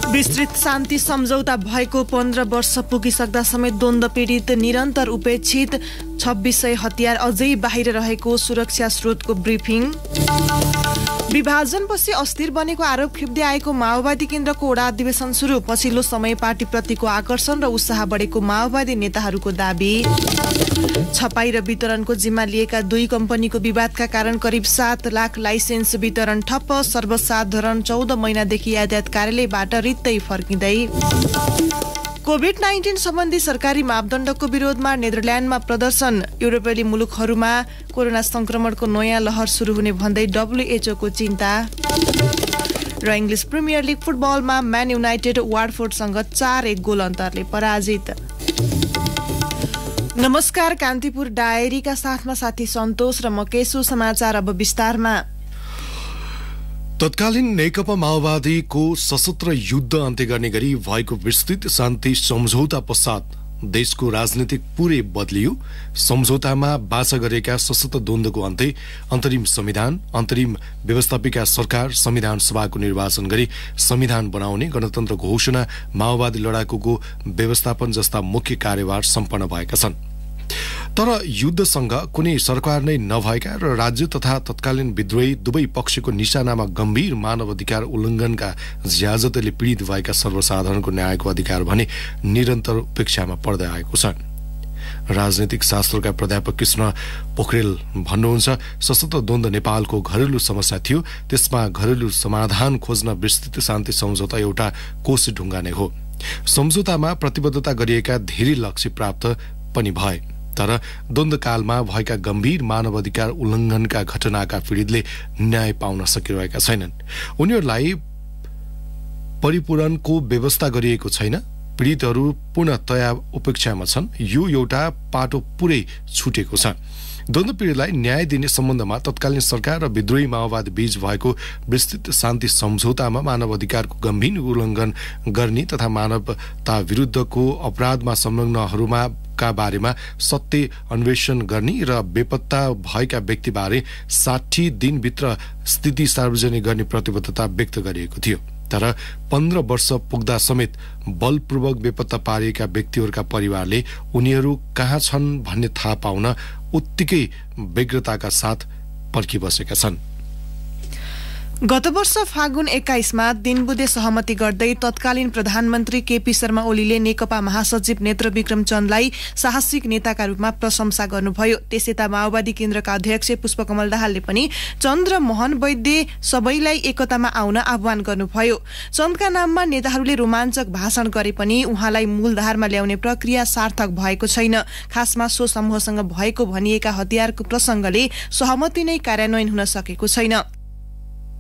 विस्तृत शान्ति सम्झौता भएको 15 वर्ष पुगिसक्दा समेत द्वन्द्व पीडित निरन्तर उपेक्षित 2600 हतियार अझै बाहिर रहेको सुरक्षा स्रोतको ब्रिफिङ। विभाजनपछि अस्थिर बनेको आरोप खिप्दै आएको माओवादी केन्द्रको वडा अधिवेशन सुरु। पछिल्लो समय पार्टीप्रतिको आकर्षण र उत्साह बढेको माओवादी नेताहरूको दाबी। छपाई र वितरणको जिम्मा लिएका 2 कम्पनीको विवादका कारण करिब 7 लाख लाइसेन्स वितरण ठप्प। सर्वसाधारण 14 महिनादेखि यातायात कार्यालयबाट रित्तै फर्किँदै। कोभिड-19 सम्बन्धी सरकारी मापदण्डको विरोधमा नेदरल्यान्डमा प्रदर्शन। युरोपेली मुलुकहरूमा कोरोना संक्रमणको नयाँ लहर सुरु हुने भन्दै WHO को चिन्ता। र इङ्ग्लिस प्रिमियर लिग फुटबलमा म्यान युनाइटेड वाटफोर्डसँग 4-1 गोल अन्तरले पराजित। नमस्कार, कान्तिपुर डायरीका साथमा साथी सन्तोष र म केशु। समाचार अब विस्तारमा। तत्कालीन नेकपा माओवादीको सशस्त्र युद्ध अन्त्य गर्ने गरी भएको विस्तृत शान्ति सम्झौता पश्चात देशको राजनीतिक पुरै बदलियो। सम्झौतामा बाचा गरेका सशस्त्र द्वन्द्वको अन्त्य, अन्तरिम संविधान, अन्तरिम व्यवस्थापिका सरकार, संविधान सभाको निर्वाचन गरी संविधान बनाउने, गणतन्त्र घोषणा, माओवादी लडाकुको व्यवस्थापन जस्ता मुख्य कार्यभार सम्पन्न भएका छन्। तर युद्धसँग कुनै सरकार नै नभएका र राज्य तथा तत्कालीन विद्रोही दुवै पक्षको निशानामा गम्भीर मानव अधिकार उल्लङ्घनका ज्याजतले पीडित भएका सर्वसाधारणको न्यायको अधिकार भने निरन्तर उपेक्षामा पर्दै आएको छ। राजनीतिक शास्त्रका प्राध्यापक कृष्ण पोखरेल भन्नुहुन्छ, सशस्त्र द्वन्द्व नेपालको घरेलु समस्या थियो। त्यसमा घरेलु समाधान खोज्न विस्तृत शान्ति सम्झौता एउटा कोसी ढुङ्गा नै हो। सम्झौतामा प्रतिबद्धता गरिएका धेरै लक्ष्य प्राप्त पनि भए, तर द्वन्द्वकालमा भएका गम्भीर मानवाधिकार उल्लङ्घनका घटनाका पीडितले न्याय पाउन सकिरहेका छैनन्। उनीहरूलाई परिपूरणको व्यवस्था गरिएको छैन। पीडितहरू पूर्णतया उपेक्षामा छन्। यो एउटा पाटो पुरै छुटेको छ। द्वन्द्व पीडितलाई न्याय दिने सम्बन्धमा तत्कालीन सरकार र विद्रोही माओवादी बीच भएको विस्तृत शान्ति सम्झौतामा मानव अधिकारको गम्भीर उल्लङ्घन गर्ने तथा मानवता विरुद्धको अपराधमा संलग्नहरूमा का बारेमा सत्य अन्वेषण गर्ने र बेपत्ता भएका व्यक्तिबारे 60 दिनभित्र स्थिति सार्वजनिक गर्ने प्रतिबद्धता व्यक्त गरिएको थियो। तर 15 वर्ष पुग्दा समेत बलपूर्वक बेपत्ता पारिएका व्यक्तिहरूका परिवारले उनीहरू कहाँ छन् भन्ने थाहा पाउन उत्तिकै व्यग्रताका साथ पर्खिबसेका छन्। गत वर्ष फागुन 21 दिनबुधे सहमति गर्दै तत्कालीन प्रधानमन्त्री केपी शर्मा ओलीले नेकपा महासचिव नेत्र विक्रम चन्दलाई साहसिक नेताका रूपमा प्रशंसा गर्नुभयो। त्यसयता माओवादी केन्द्रका अध्यक्ष पुष्पकमल दाहालले पनि चन्द र मोहन वैद्य सबैलाई एकतामा आउन आह्वान गर्नुभयो। चन्दका नाममा नेताहरूले रोमाञ्चक भाषण गरे पनि उहाँलाई मूलधारमा ल्याउने प्रक्रिया सार्थक भएको छैन। खासमा सो समूहसँग भएको भनिएका हतियारको प्रसंगले सहमति नै कार्यान्वयन हुन सकेको छैन।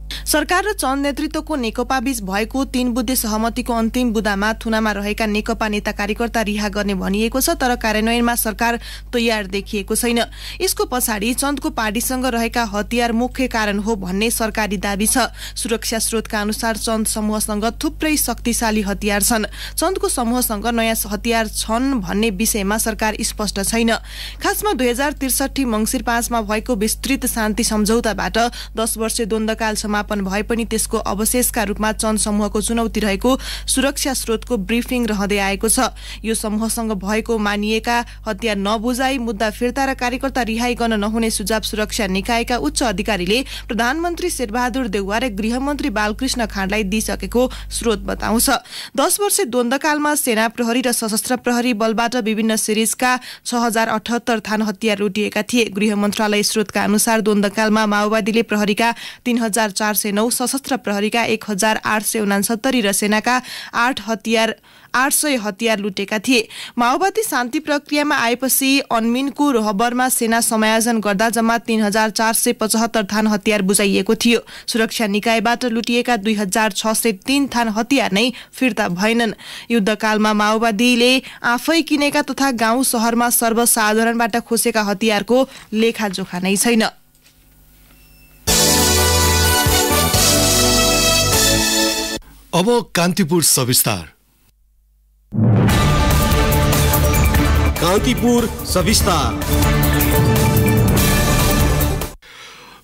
सरकार र चन्द नेतृत्वको नेकपा बीच भएको 3 बुँदे सहमतिको अन्तिम बुँदामा थुनामा रहेका नेकपा नेता कार्यकर्ता रिहा गर्ने भनिएको छ, तर कार्यान्वयनमा सरकार तयार देखिएको छैन। यसको पछाडि चन्दको पार्टीसँग रहेका हतियार मुख्य कारण हो भन्ने सरकारी दाबी छ। सुरक्षा स्रोतका अनुसार चन्द समूहसँग थुप्रै शक्तिशाली हतियार छन्। चन्दको समूहसँग नयाँ हतियार छन् भन्ने विषयमा सरकार स्पष्ट छैन। खासमा 2063 मंसिर 5 मा भएको विस्तृत शान्ति सम्झौताबाट 10 वर्षे द्वन्द्वकाल समापन भए पनि त्यसको अवशेषका रूपमा चन्द समूहको चुनौती रहेको सुरक्षा स्रोतको ब्रिफिङ रहँदै आएको छ। यो समूहसँग भएको मानिएका हतियार नबुझाई मुद्दा फिर्ता र कार्यकर्ता रिहाई गर्न नहुने सुझाव सुरक्षा निकायका उच्च अधिकारीले प्रधानमन्त्री शेरबहादुर देउवा र गृहमन्त्री बालकृष्ण खाँडलाई दिइसकेको स्रोत बताउँछ। 10 वर्षे द्वन्द्वकालमा सेना प्रहरी र सशस्त्र प्रहरी बलबाट विभिन्न सिरिजका 6078 थान हतियार लुटिएका थिए। गृह मन्त्रालय स्रोतका अनुसार द्वन्द्वकालमा माओवादीले प्रहरीका 3409, सशस्त्र प्रहरीका 1869 र सेनाका 800 हतियार लुटेका थिए। माओवादी शान्ति प्रक्रियामा आएपछि अन्मिनको रोहबरमा सेना समायोजन गर्दा जम्मा 3475 थान हतियार बुझाइएको थियो। सुरक्षा निकायबाट लुटिएका 2603 थान हतियार नै फिर्ता भएनन्। युद्धकालमा माओवादीले आफै किनेका तथा गाउँ शहरमा सर्वसाधारणबाट खोसेका हतियारको लेखाजोखा नै छैन। अब कान्तिपुर सविस्तार। कान्तिपुर सविस्तार।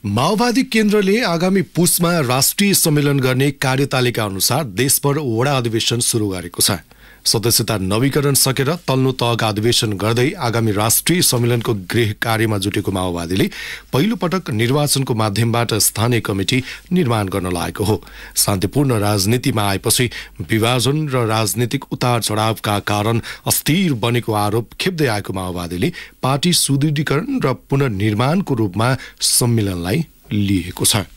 माओवादी केन्द्रले आगामी पुसमा राष्ट्रिय सम्मेलन गर्ने कार्यतालिका अनुसार देशभर वडा अधिवेशन सुरु गरेको छ। सदस्यता नवीकरण सकेर तल्लो तहका अधिवेशन गर्दै आगामी राष्ट्रिय सम्मेलनको गृह कार्यमा जुटेको माओवादीले पहिलो पटक निर्वाचनको माध्यमबाट स्थानीय कमिटी निर्माण गर्न लागेको हो। शान्तिपूर्ण राजनीतिमा आएपछि विभाजन र राजनीतिक उतार चढावका कारण अस्थिर बनेको आरोप खेप्दै आएको माओवादीले पार्टी सुदृढीकरण र पुनर्निर्माणको रूपमा सम्मेलनलाई लिएको छ।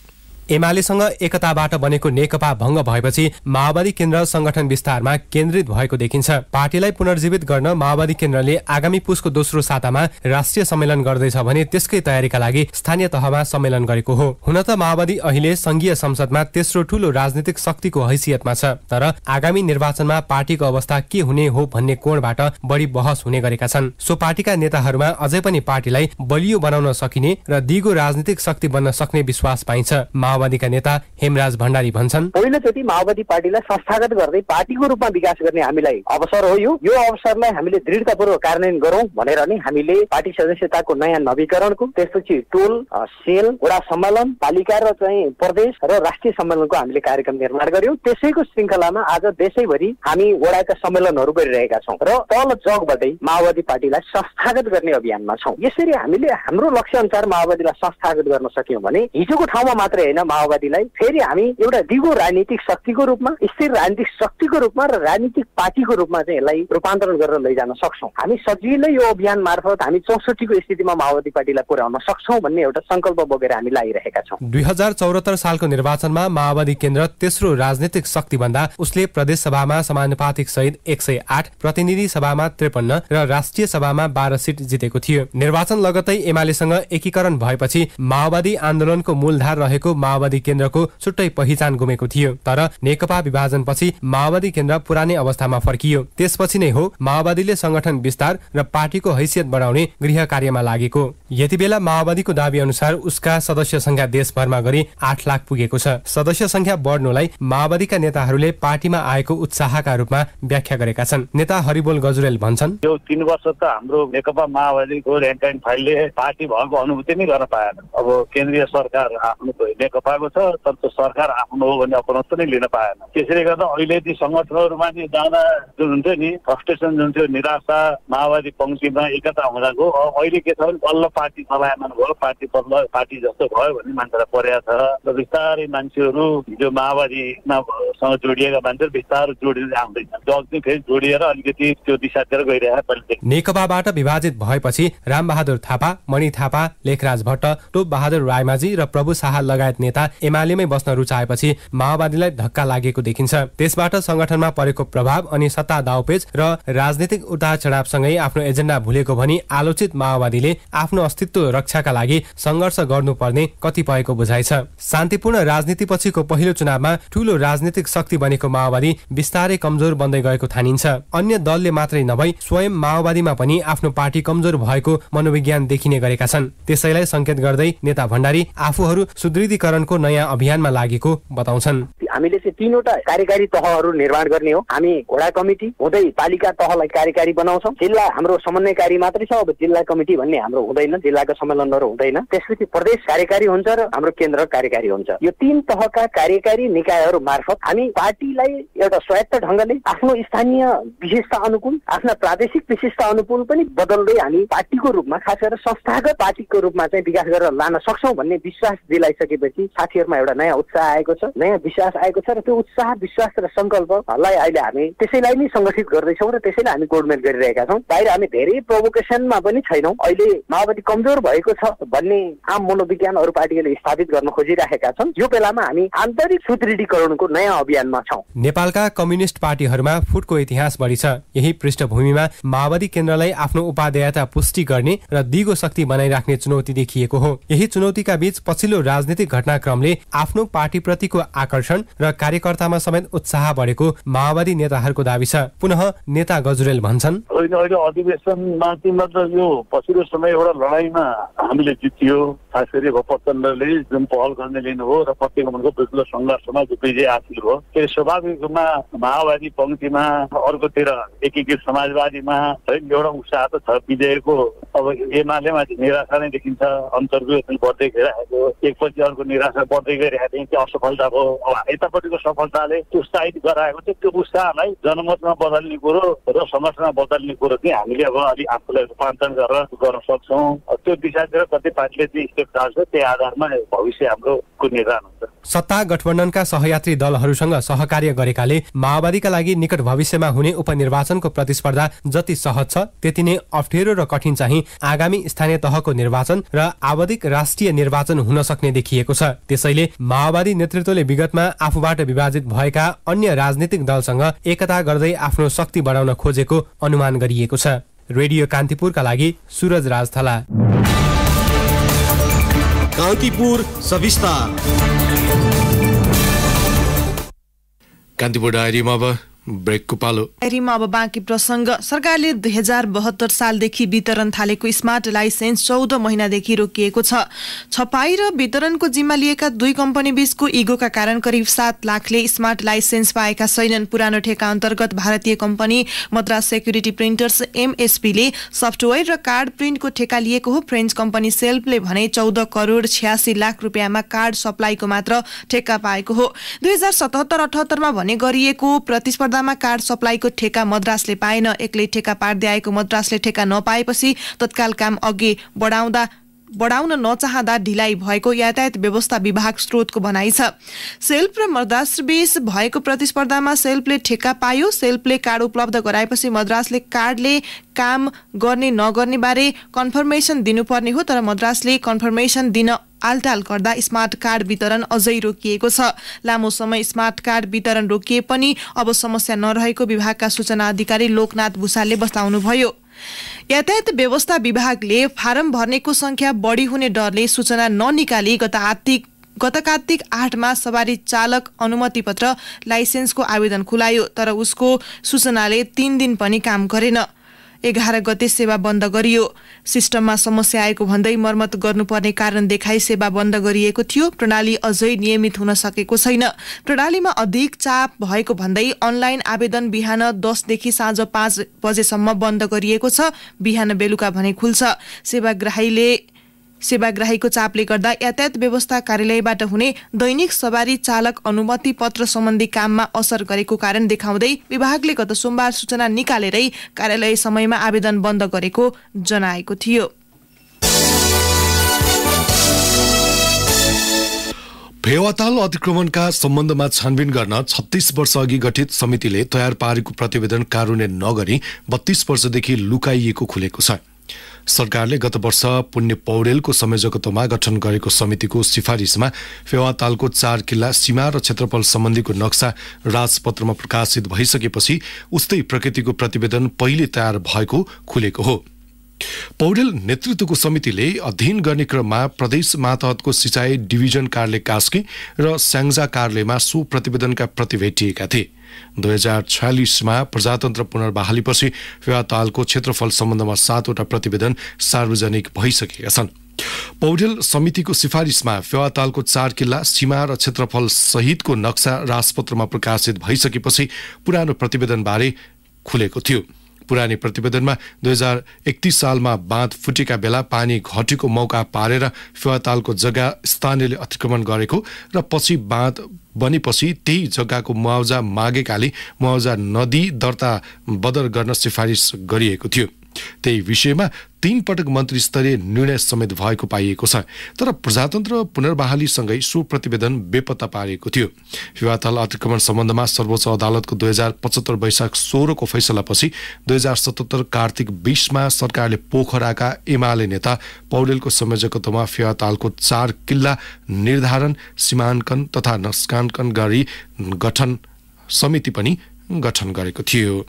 एमालेसँग एकताबाट बनेको नेकपा भङ्ग भएपछि माओवादी केन्द्र संगठन विस्तारमा केन्द्रित भएको देखिन्छ। पार्टीलाई पुनर्जीवित गर्न माओवादी केन्द्रले आगामी पुसको दोस्रो सातामा राष्ट्रिय सम्मेलन गर्दैछ भने त्यसकै तयारीका लागि स्थानीय तहमा सम्मेलन गरेको हो। हुन त माओवादी अहिले संघीय संसदमा तेस्रो ठूलो राजनीतिक शक्तिको हैसियतमा छ, तर आगामी निर्वाचनमा पार्टीको अवस्था के हुने हो भन्ने कोणबाट बढी बहस हुने गरेका छन्। सो पार्टीका नेताहरूमा अझै पनि पार्टीलाई बलियो बनाउन सकिने र दिगो राजनीतिक शक्ति बन्न सक्ने विश्वास पाइन्छ। माओवादीका नेता हेमराज भण्डारी भन्छन्, पहिलोचोटि माओवादी पार्टीलाई संस्थागत गर्दै पार्टीको रूपमा विकास गर्ने हामीलाई अवसर हो। यो अवसरलाई हामीले दृढतापूर्वक कार्यान्वयन गरौं भनेर नै हामीले पार्टी सदस्यताको नयाँ नवीकरणको, त्यसपछि टोल, सेल, वडा सम्मेलन, पालिका र चाहिँ प्रदेश र राष्ट्रिय सम्मेलनको हामीले कार्यक्रम निर्माण गर्यौं। त्यसैको श्रृंखलामा आज देशैभरि हामी वडाका सम्मेलनहरू गरिरहेका छौं र तल जगबाटै माओवादी पार्टीलाई संस्थागत गर्ने अभियानमा छौं। यसरी हामीले हाम्रो लक्ष्य अनुसार माओवादीलाई संस्थागत गर्न सक्यौं भने हिजोको ठाउँमा मात्रै होइन, माओवादीलाई फेरि हामी एउटा दिगो राजनीतिक शक्तिको रूपमा, स्थिर राजनीतिक शक्तिको रूपमा र राजनीतिक पार्टीको रूपमा चाहिँ यसलाई रूपान्तरण गरेर लैजान सक्छौं। हामी सजिलै यो अभियान मार्फत हामी 64 को स्थितिमा माओवादी पार्टीलाई पुर्याउन सक्छौं भन्ने एउटा संकल्प बोकेर हामी लागिरहेका छौं। 2074 सालको निर्वाचनमा माओवादी केन्द्र तेस्रो राजनीतिक शक्ति भन्दा उसले प्रदेश सभामा समानुपातिक सहित 108, प्रतिनिधि सभामा 53 र राष्ट्रिय सभामा 12 सिट जितेको थियो। निर्वाचन लगत्तै एमालेसँग एकीकरण भएपछि माओवादी आन्दोलनको मूलधार रहेको माओवादी केन्द्रको छुट्टै पहिचान गुमेको थियो। तर नेकपा विभाजनपछि माओवादी केन्द्र पुरानै अवस्थामा फर्कियो। त्यसपछि नै हो माओवादीले संगठन विस्तार र पार्टीको हैसियत बढाउने गृह कार्यमा लागेको। यति बेला माओवादीको दाबी अनुसार उसका सदस्य संख्या देशभरमा गरी 8 लाख पुगेको छ। सदस्य संख्या बढ्नुलाई माओवादीका नेताहरूले पार्टीमा आएको उत्साहका रूपमा व्याख्या गरेका छन्। नेता हरिबोल गजुरेल भन्छन्, यो 3 वर्ष त हाम्रो नेकपा माओवादीको र्याङ्क एन्ड फाइलले पार्टी भएको अनुभूति नै गर्न पाएन। अब केन्द्रीय सरकार आफ्नो नेकपाको छ, तर त्यो सरकार आफ्नो हो भन्ने अपनत्व नै लिन पाएन। त्यसैले गर्दा अहिले ती संगठनहरूमा नि जाँदा जुन हुन्थ्यो नि फ्रस्ट्रेसन, जुन थियो निराशा, माओवादी पंक्तिमा एकता हुँदाको अहिले के छ भने बल्ल पार्टी चलायमान भयो, पार्टी बल्ल पार्टी जस्तो भयो भन्ने मान्छेलाई परेको छ र बिस्तारै मान्छेहरू जो माओवादीमा सँग जोडिएका मान्छेहरू बिस्तारै जोडिँदै आउँदैछन्। जग फेरि जोडिएर अलिकति त्यो दिशातिर गइरहेको छ। नेकपाबाट विभाजित भएपछि रामबहादुर थापा, मणि थापा, लेखराज भट्ट, टोप बहादुर रायमाझी र प्रभु शाह लगायत नेता एमालेमै बस्न रुचाएपछि माओवादीलाई धक्का लागेको देखिन्छ। त्यसबाट संगठनमा परेको प्रभाव अनि सत्ता दाउपेच र राजनीतिक उतार चढावसँगै आफ्नो एजेन्डा भुलेको भनी आलोचित माओवादीले आफ्नो अस्तित्व रक्षाका लागि संघर्ष गर्नुपर्ने कतिपयको बुझाइ छ। शान्तिपूर्ण राजनीतिपछिको पहिलो चुनावमा ठूलो राजनीतिक शक्ति बनेको माओवादी बिस्तारै कमजोर बन्दै गएको थानिन्छ। अन्य दलले मात्रै नभई स्वयं माओवादीमा पनि आफ्नो पार्टी कमजोर भएको मनोविज्ञान देखिने गरेका छन्। त्यसैलाई संकेत गर्दै नेता भण्डारी आफूहरू सुदृढीकरणको नयाँ अभियानमा लागेको बताउँछन्। हामीले चाहिँ 3वटा कार्यकारी तहहरू निर्माण गर्ने हो। हामी वडा कमिटी हुँदै पालिका तहलाई कार्यकारी बनाउँछौँ। जिल्ला हाम्रो समन्वयकारी मात्रै छ, अब जिल्ला कमिटी भन्ने हाम्रो हुँदैन, जिल्लाको सम्मेलनहरू हुँदैन। त्यसपछि प्रदेश कार्यकारी हुन्छ र हाम्रो केन्द्र कार्यकारी हुन्छ। यो 3 तहका कार्यकारी निकायहरू मार्फत हामी पार्टीलाई एउटा स्वायत्त ढङ्गले आफ्नो स्थानीय विशेषता अनुकूल, आफ्ना प्रादेशिक विशेषता अनुकूल पनि बदल्दै हामी पार्टीको रूपमा, खास गरेर संस्थागत पार्टीको रूपमा चाहिँ विकास गरेर लान सक्छौँ भन्ने विश्वास दिलाइसकेपछि साथीहरूमा एउटा नयाँ उत्साह आएको छ, नयाँ विश्वास आएको छ र त्यो उत्साह, विश्वास र संकल्पलाई अहिले हामी त्यसैलाई नै संगठित गर्दैछौँ र त्यसैले हामी गोडमेल गरिरहेका छौँ। बाहिर हामी धेरै प्रोभोकेसनमा पनि छैनौँ। अहिले माओवादी कमजोर भएको छ भन्ने आम मनोविज्ञान अरू पार्टीले स्थापित गर्न खोजिरहेका छन्। यो बेलामा हामी आन्तरिक सुदृढीकरणको नयाँ अभियानमा छौँ। नेपालका कम्युनिस्ट पार्टीहरूमा फुटको इतिहास बढी छ। यही पृष्ठभूमिमा माओवादी केन्द्रलाई आफ्नो उपादेयता पुष्टि गर्ने र दिगो शक्ति बनाइराख्ने चुनौती देखिएको हो। यही चुनौतीका बीच पछिल्लो राजनीतिक घटनाक्रमले आफ्नो पार्टीप्रतिको आकर्षण र कार्यकर्तामा समेत उत्साह बढेको माओवादी नेताहरूको दाबी छ। पुनः नेता गजुरेल भन्छन्, अहिले अधिवेशनमा मतलब यो पछिल्लो समय एउटा लडाईँमा हामीले जितियो, खास गरी अब प्रचण्डले जुन पहल गर्ने लिनुभयो र प्रतिगमनको विरुद्ध सङ्घर्षमा जो विजय हासिल भयो त्यो स्वाभाविक रूपमा माओवादी पङ्क्तिमा अर्कोतिर एकीकृत समाजवादीमा है एउटा उत्साह त छ विजयको। अब एमालेमा निराशा नै देखिन्छ, अन्तर्गत बढ्दै गइरहेको, एकपछि अर्को निराशा बढ्दै गइरहेको थियो, त्यो असफलता भयो। अब यतापट्टिको सफलताले उत्साहित गराएको थियो, त्यो उत्साहलाई जनमतमा बदल्ने कुरो र समर्थनमा बदल्ने कुरो चाहिँ हामीले अब अलिक आफूलाई रूपान्तरण गरेर गर्न सक्छौँ। त्यो दिशातिर कति पार्टीले चाहिँ स्टेप चाल्छ, त्यही आधारमा भविष्य हाम्रो निर्धारण हुन्छ। सत्ता गठबन्धनका सहयात्री दलहरूसँग सहकार्य गरेकाले माओवादीका लागि निकट भविष्यमा हुने उपनिर्वाचनको प्रतिस्पर्धा जति सहज छ त्यति नै अप्ठ्यारो र कठिन चाहिँ आगामी स्थानीय तहको निर्वाचन र आवधिक राष्ट्रिय निर्वाचन हुन सक्ने देखिएको छ। त्यसैले माओवादी नेतृत्वले विगतमा आफूबाट विभाजित भएका अन्य राजनीतिक दलसँग एकता गर्दै आफ्नो शक्ति बढाउन खोजेको अनुमान गरिएको छ। रेडियो कान्तिपुरका लागि सूरज राजथला। कान्तिपुर सविस्तार। कान्तिपुर डायरीमा अब ब्रेकको पालो। डायरीमा अब बाँकी प्रसङ्ग। सरकारले 2072 सालदेखि वितरण थालेको स्मार्ट लाइसेन्स 14 महिनादेखि रोकिएको छ। छपाई र वितरणको जिम्मा लिएका दुई कम्पनी बीचको इगोका कारण करिब 7 लाखले स्मार्ट लाइसेन्स पाएका छैनन्। पुरानो ठेका अन्तर्गत भारतीय कम्पनी मद्रास सेक्युरिटी प्रिन्टर्स MSPले सफ्टवेयर र कार्ड प्रिन्टको ठेका लिएको हो। फ्रेन्च कम्पनी सेल्फले भने 14 करोड 86 लाख रुपियाँमा कार्ड सप्लाईको मात्र ठेक्का पाएको हो। 2077-78मा भने गरिएको प्रतिस्पर्धा कार्ड सप्लाईको ठेका मद्रासले पाएन। एक्लै ठेका पार्दै आएको मद्रासले ठेका नपाएपछि तत्काल काम अघि बढाउन नचाहँदा ढिलाइ भएको यातायात व्यवस्था विभाग स्रोतको भनाइ छ। सेल्फ र मद्रास बीच भएको प्रतिस्पर्धामा सेल्फले ठेक्का पायो। सेल्फले कार्ड उपलब्ध गराएपछि मद्रासले कार्डले काम गर्ने नगर्ने बारे कन्फर्मेसन दिनुपर्ने हो, तर मद्रासले कन्फर्मेसन दिन आलटाल गर्दा स्मार्ट कार्ड वितरण अझै रोकिएको छ। लामो समय स्मार्ट कार्ड वितरण रोकिए पनि अब समस्या नरहेको विभागका सूचना अधिकारी लोकनाथ भूषालले बताउनुभयो। यातायात व्यवस्था विभागले फारम भर्नेको संख्या बढी हुने डरले सूचना ननिकाली गत कार्तिक 8मा सवारी चालक अनुमति पत्र लाइसेन्सको आवेदन खुलायो, तर उसको सूचनाले 3 दिन पनि काम गरेन। 11 गते सेवा बन्द गरियो। सिस्टममा समस्या आएको भन्दै मर्मत गर्नुपर्ने कारण देखाई सेवा बन्द गरिएको थियो। प्रणाली अझै नियमित हुन सकेको छैन। प्रणालीमा अधिक चाप भएको भन्दै अनलाइन आवेदन बिहान 10 देखि साँझ 5 बजेसम्म बन्द गरिएको छ। बिहान बेलुका भने खुल्छ। सेवाग्राहीको चापले गर्दा यातायात व्यवस्था कार्यालयबाट हुने दैनिक सवारी चालक अनुमति पत्र सम्बन्धी काममा असर गरेको कारण देखाउँदै विभागले गत सोमबार सूचना निकालेरै कार्यालय समयमा आवेदन बन्द गरेको जनाएको थियो। भेवाताल अतिक्रमणका सम्बन्धमा छानबिन गर्न 36 वर्ष अघि गठित समितिले तयार पारेको प्रतिवेदन कार्यान्वयन नगरी 32 वर्षदेखि लुकाइएको खुलेको छ। सरकारले गत वर्ष पुण्य पौडेलको संयोजकत्वमा गठन गरेको समितिको सिफारिसमा फेवातालको 4 किल्ला सीमा र क्षेत्रफल सम्बन्धीको नक्सा राजपत्रमा प्रकाशित भइसकेपछि उस्तै प्रकृतिको प्रतिवेदन पहिले तयार भएको खुलेको हो। पौडेल नेतृत्वको समितिले अध्ययन गर्ने क्रममा प्रदेश मातहतको सिंचाई डिभिजन कार्यालय कास्की र स्याङ्जा कार्यालयमा सो प्रतिवेदनका प्रति भेटिएका थिए। 2046मा प्रजातन्त्र पुनर्बहालीपछि फेवातालको क्षेत्रफल सम्बन्धमा 7 वटा प्रतिवेदन सार्वजनिक भइसकेका छन्। पौडेल समितिको सिफारिसमा फेवातालको 4 किल्ला सीमा र क्षेत्रफल सहितको नक्सा राजपत्रमा प्रकाशित भइसकेपछि पुरानो प्रतिवेदनबारे खुलेको थियो। पुरानो प्रतिवेदनमा 2031 सालमा बाँध फुटेका बेला पानी घटेको मौका पारेर फेवातालको जग्गा स्थानीयले अतिक्रमण गरेको र पछि बाँध बनेपछि त्यही जग्गाको मुआवजा मागेकाले मुआवजा नदी दर्ता बदर गर्न सिफारिस गरिएको थियो। त्यही विषयमा 3 पटक मन्त्री स्तरीय निर्णय समेत भएको पाइएको छ, तर प्रजातन्त्र पुनर्बहालीसँगै सो प्रतिवेदन बेपत्ता पारेको थियो। फेवाताल अतिक्रमण सम्बन्धमा सर्वोच्च अदालतको 2075 वैशाख 16 को फैसलापछि 2077 कार्तिक 20मा सरकारले पोखराका एमाले नेता पौडेलको संयोजकत्वमा फेवातालको 4 किल्ला निर्धारण, सीमाङ्कन तथा नस्काङ्कन गरी गठन समिति पनि गठन गरेको थियो।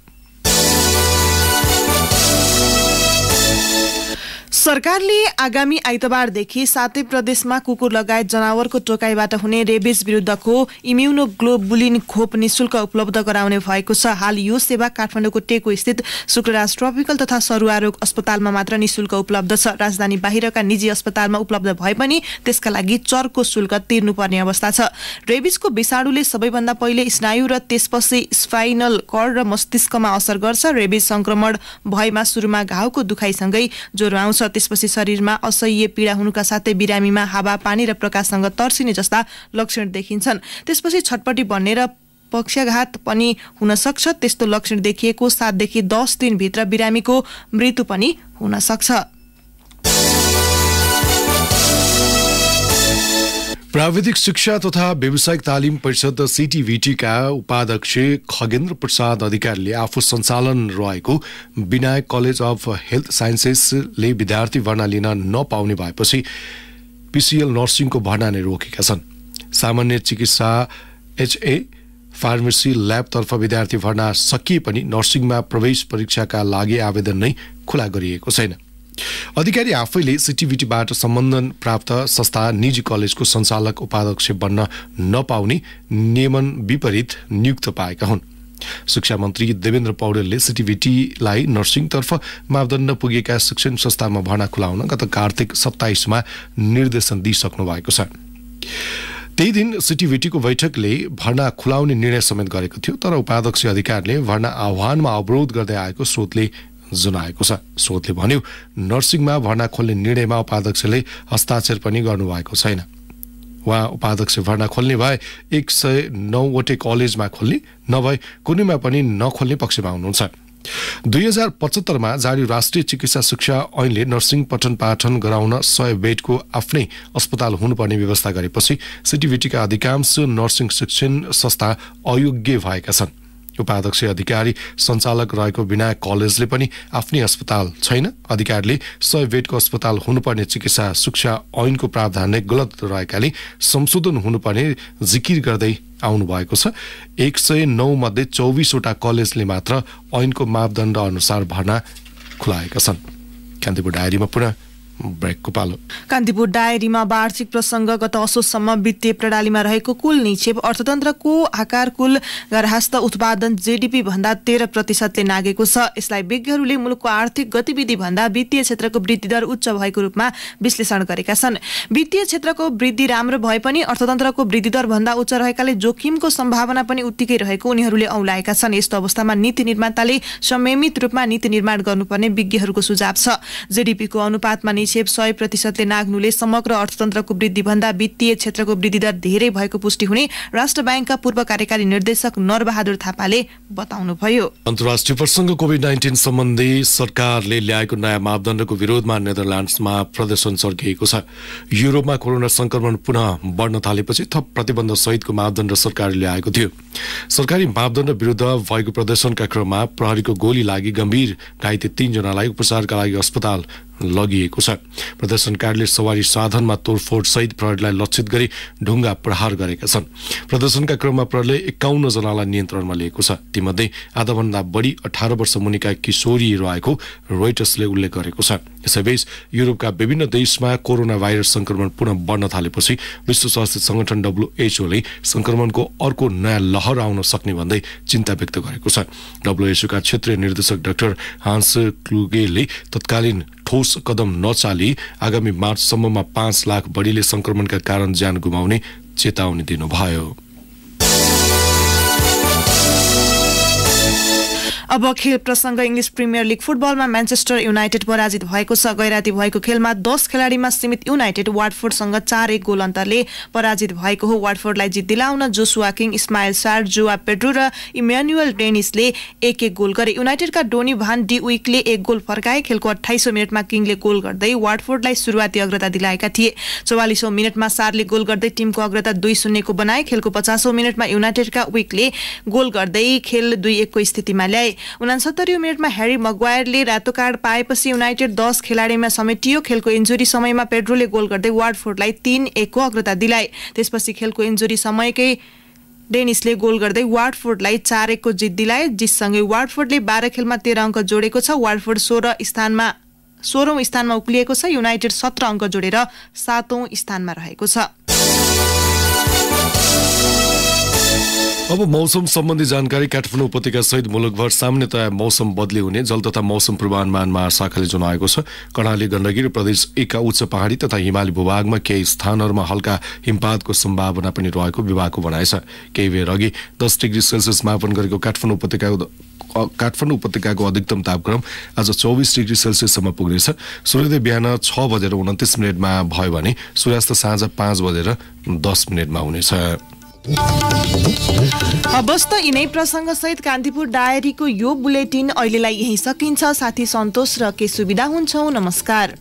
सरकारले आगामी आइतबारदेखि 7 प्रदेशमा कुकुर लगायत जनावरको टोकाइबाट हुने रेबिज विरुद्धको इम्युनोग्लोबुलिन खोप निशुल्क उपलब्ध गराउने भएको छ। हाल यो सेवा काठमाडौँको टेको स्थित शुक्रराज ट्रपिकल तथा सरुवा रोग अस्पतालमा मात्र निशुल्क उपलब्ध छ। राजधानी बाहिरका निजी अस्पतालमा उपलब्ध भए पनि त्यसका लागि चर्को शुल्क तिर्नुपर्ने अवस्था छ। रेबिजको विषाणुले सबैभन्दा पहिले स्नायु र त्यसपछि स्पाइनल कर्ड र मस्तिष्कमा असर गर्छ। रेबिज संक्रमण भएमा सुरुमा घाउको दुखाइसँगै ज्वरो आउँछ। त्यसपछि शरीरमा असह्य पीडा हुनुका साथै बिरामीमा हावा पानी र प्रकाशसँग तर्सिने जस्ता लक्षण देखिन्छन्। त्यसपछि छटपटी बन्ने र पक्षाघात पनि हुन सक्छ। त्यस्तो लक्षण देखिएको 7 देखि 10 दिनभित्र बिरामीको मृत्यु पनि हुन सक्छ। प्राविधिक शिक्षा तथा व्यावसायिक तालिम परिषद सीटीभीटीका उपाध्यक्ष खगेन्द्र प्रसाद अधिकारीले आफू सञ्चालन रहेको विनायक कलेज अफ हेल्थ साइन्सेसले विद्यार्थी भर्ना लिन नपाउने भएपछि पीसीएल नर्सिङको भर्ना नै रोकेका छन्। सामान्य चिकित्सा एचए फार्मेसी ल्याबतर्फ विद्यार्थी भर्ना सकिए पनि नर्सिङमा प्रवेश परीक्षाका लागि आवेदन नै खुला गरिएको छैन। अधिकारी आफैले सीटीभीटीबाट सम्बन्धन प्राप्त संस्था निजी कलेजको सञ्चालक उपाध्यक्ष बन्न नपाउने नियमन विपरीत नियुक्त पाएका हुन्। शिक्षा मन्त्री देवेन्द्र पौडेलले सीटीभीटीलाई नर्सिङतर्फ मापदण्ड पुगेका शिक्षण संस्थामा भर्ना खुलाउन गत कार्तिक 27 मा निर्देशन दिइसक्नु भएको छ। त्यही दिन सीटीभीटीको बैठकले भर्ना खुलाउने निर्णय समेत गरेको थियो, तर उपाध्यक्ष अधिकारीले भर्ना आह्वानमा अवरोध गर्दै आएको स्रोतले जनाएको छ। स्रोतले भन्यो, नर्सिङमा भर्ना खोल्ने निर्णयमा उपाध्यक्षले हस्ताक्षर पनि गर्नुभएको छैन। उहाँ उपाध्यक्ष भर्ना खोल्ने भए 109 वटै कलेजमा खोल्ने, नभए कुनैमा पनि नखोल्ने पक्षमा हुनुहुन्छ। 2075 मा जारी राष्ट्रिय चिकित्सा शिक्षा ऐनले नर्सिङ पठन पाठन गराउन 100 बेडको आफ्नै अस्पताल हुनुपर्ने व्यवस्था गरेपछि सीटीभीटीका अधिकांश नर्सिङ शिक्षण संस्था अयोग्य भएका छन्। उपाध्यक्ष अधिकारी सञ्चालक रहेको विनायक कलेजले पनि आफ्नै अस्पताल छैन। अधिकारीले 100 बेडको अस्पताल हुनुपर्ने चिकित्सा शिक्षा ऐनको प्रावधान नै गलत रहेकाले संशोधन हुनुपर्ने जिकिर गर्दै आउनु भएको छ। 109 मध्ये 24 वटा कलेजले मात्र ऐनको मापदण्ड अनुसार भर्ना खुलाएका छन्। कान्तिपुर डायरीमा पुनः ब्रेकको पालो। कान्तिपुर डायरीमा वार्षिक प्रसंग गत असोजसम्म वित्तीय प्रणालीमा रहेको कुल निक्षेप अर्थतन्त्रको आकार कुल गार्हस्थ उत्पादन जीडीपी भन्दा 13% नागेको छ। यसलाई विज्ञहरूले मुलुकको आर्थिक गतिविधि भन्दा वित्तीय क्षेत्रको वृद्धि दर उच्च भएको रूपमा विश्लेषण गरेका छन्। वित्तीय क्षेत्रको वृद्धि राम्रो भए पनि अर्थतन्त्रको वृद्धि दर भन्दा उच्च रहेकाले जोखिमको सम्भावना पनि उत्तिकै रहेको उनीहरूले औलाएका छन्। यस्तो अवस्थामा नीति निर्माताले संयमित रूपमा नीति निर्माण गर्नुपर्ने विज्ञहरूको सुझाव छ। जीडीपीको अनुपातमा निक्षेप 100% नाग्नुले समग्र अर्थतन्त्रको वृद्धि भन्दा वित्तीय क्षेत्रको वृद्धि दर धेरै भएको पुष्टि हुने राष्ट्र बैंकका पूर्व कार्यकारी निर्देशक नरबहादुर थापाले बताउनुभयो। अन्तर्राष्ट्रिय प्रसंग कोभिड-19 सम्बन्धी सरकारले ल्याएको नयाँ मापदण्डको विरोधमा नेदरल्यान्ड्समा प्रदर्शन चर्किएको छ। युरोपमा कोरोना संक्रमण पुनः बढ्न थालेपछि थप प्रतिबन्ध सहितको मापदण्ड सरकारले ल्याएको थियो। सरकारी मापदण्ड विरुद्ध भएको प्रदर्शनका क्रममा प्रहरीको गोली लागि गम्भीर घाइते 3 जनालाई उपचारका लागि अस्पताल लगिएको छ। प्रदर्शनकारीले सवारी साधनमा तोडफोड सहित प्रहरीलाई लक्षित गरी ढुङ्गा प्रहार गरेका छन्। प्रदर्शनका क्रममा प्रहरीले 51 जनालाई नियन्त्रणमा लिएको छ। तीमध्ये आधाभन्दा बढी 18 वर्ष मुनिका किशोरी रहेको रोइटर्सले उल्लेख गरेको छ। यसैबीच युरोपका विभिन्न देशमा कोरोना भाइरस संक्रमण पुनः बढ्न थालेपछि विश्व स्वास्थ्य संगठन WHO संक्रमणको अर्को नयाँ लहर आउन सक्ने भन्दै चिन्ता व्यक्त गरेको छ। WHO का क्षेत्रीय निर्देशक डाक्टर हान्स क्लुगेले तत्कालीन ठोस कदम नचाली आगामी मार्चसम्ममा 5 लाख बढीले संक्रमणका कारण ज्यान गुमाउने चेतावनी दिनुभयो। अब खेल प्रसंग। इंग्लिश प्रिमियर लीग फुटबलमा म्यान्चेस्टर युनाइटेड पराजित भएको छ। गैराती भएको खेलमा 10 खेलाडीमा सीमित युनाइटेड वाटफोर्डसँग 4-1 गोल अन्तरले पराजित भएको हो। वाटफोर्डलाई जित दिलाउन जोसुआ किङ, इस्माइल सार, जोआ पेड्रो र इम्यानुएल डेनिसले 1-1 गोल गरे। युनाइटेडका डोनी भान डी विकले 1 गोल फर्काए। खेलको 28औं मिनेटमा किङले गोल गर्दै वाटफोर्डलाई सुरुवाती अग्रता दिलाएका थिए। 44औं मिनेटमा सारले गोल गर्दै टिमको अग्रता 2-0 को बनाए। खेलको 50औं मिनेटमा युनाइटेडका विकले गोल गर्दै खेल 2-1 को स्थितिमा ल्याए। 69औं मिनेटमा ह्यारी मग्वायरले रातो कार्ड पाएपछि युनाइटेड 10 खेलाडीमा समेटियो। खेलको इन्जुरी समयमा पेड्रोले गोल गर्दै वाटफोर्डलाई 3-1 को अग्रता दिलाए। त्यसपछि खेलको इन्जुरी समयकै डेनिसले गोल गर्दै वाटफोर्डलाई 4-1 को जित दिलाए। जितसँगै वाटफोर्डले 12 खेलमा 13 अङ्क जोडेको छ। वाटफोर्ड 16औं स्थानमा उक्लिएको छ। युनाइटेड 17 अङ्क जोडेर 7औं स्थानमा रहेको छ। अब मौसम सम्बन्धी जानकारी। काठमाडौँ उपत्यका सहित मुलुकभर सामान्यतया मौसम बदली हुने जल तथा मौसम पूर्वानुमान महाशाखाले जनाएको छ। कर्णाली, गण्डकी र प्रदेश 1 का उच्च पहाडी तथा हिमाली भूभागमा केही स्थानहरूमा हल्का हिमपातको सम्भावना पनि रहेको विभागको भनाइ छ। केही बेर अघि 10 डिग्री सेल्सियस मापन गरेको काठमाडौँ उपत्यकाको अधिकतम तापक्रम आज 24 डिग्री सेल्सियससम्म पुग्नेछ। सूर्योदय बिहान 6:29 भयो भने सूर्यास्त साँझ 5:10 हुनेछ। अवस्थ यिनै प्रसङ्ग सहित कान्तिपुर डायरीको यो बुलेटिन अहिलेलाई यही सकिन्छ। साथी सन्तोष र के सुविधा हुन्छौ। नमस्कार।